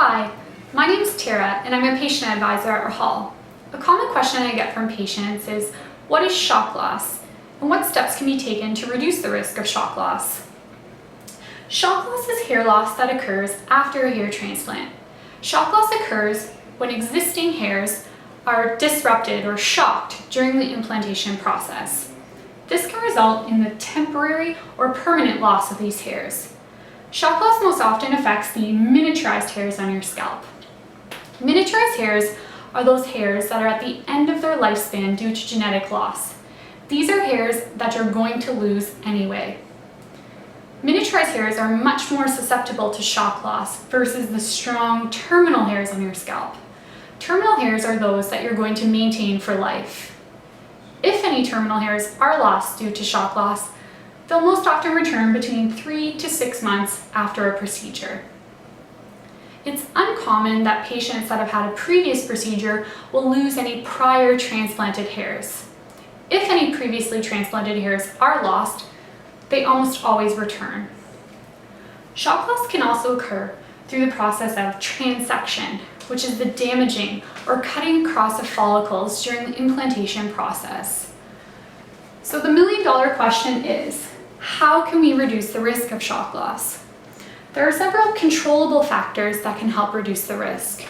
Hi, my name is Tara and I'm a patient advisor at Rahal. A common question I get from patients is, what is shock loss and what steps can be taken to reduce the risk of shock loss? Shock loss is hair loss that occurs after a hair transplant. Shock loss occurs when existing hairs are disrupted or shocked during the implantation process. This can result in the temporary or permanent loss of these hairs. Shock loss most often affects the miniaturized hairs on your scalp. Miniaturized hairs are those hairs that are at the end of their lifespan due to genetic loss. These are hairs that you're going to lose anyway. Miniaturized hairs are much more susceptible to shock loss versus the strong terminal hairs on your scalp. Terminal hairs are those that you're going to maintain for life. If any terminal hairs are lost due to shock loss, they'll most often return between 3 to 6 months after a procedure. It's uncommon that patients that have had a previous procedure will lose any prior transplanted hairs. If any previously transplanted hairs are lost, they almost always return. Shock loss can also occur through the process of transection, which is the damaging or cutting across of follicles during the implantation process. So the million-dollar question is, how can we reduce the risk of shock loss? There are several controllable factors that can help reduce the risk.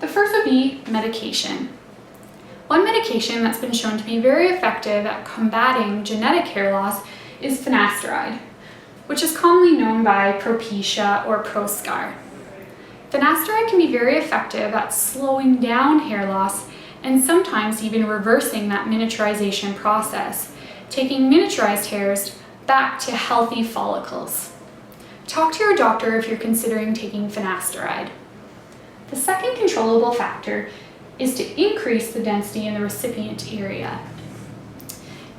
The first would be medication. One medication that's been shown to be very effective at combating genetic hair loss is finasteride, which is commonly known by Propecia or Proscar. Finasteride can be very effective at slowing down hair loss and sometimes even reversing that miniaturization process, taking miniaturized hairs back to healthy follicles. Talk to your doctor if you're considering taking finasteride. The second controllable factor is to increase the density in the recipient area.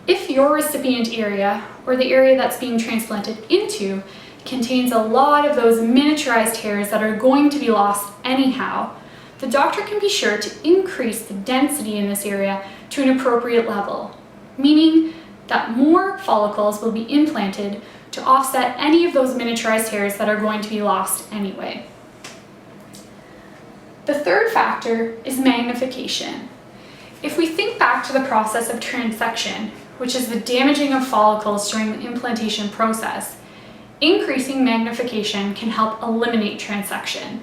If your recipient area, or the area that's being transplanted into, contains a lot of those miniaturized hairs that are going to be lost anyhow, the doctor can be sure to increase the density in this area to an appropriate level, meaning that more follicles will be implanted to offset any of those miniaturized hairs that are going to be lost anyway. The third factor is magnification. If we think back to the process of transection, which is the damaging of follicles during the implantation process, increasing magnification can help eliminate transection.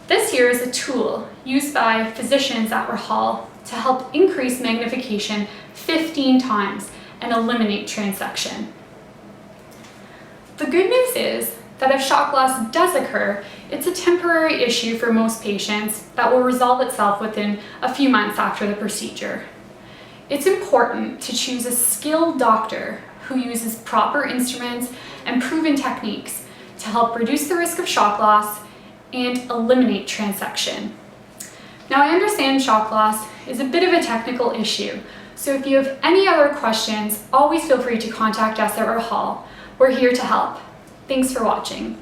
This here is a tool used by physicians at Rahal to help increase magnification 15 times and eliminate transection. The good news is that if shock loss does occur, it's a temporary issue for most patients that will resolve itself within a few months after the procedure. It's important to choose a skilled doctor who uses proper instruments and proven techniques to help reduce the risk of shock loss and eliminate transection. Now, I understand shock loss is a bit of a technical issue, so if you have any other questions, always feel free to contact us at Rahal. We're here to help. Thanks for watching.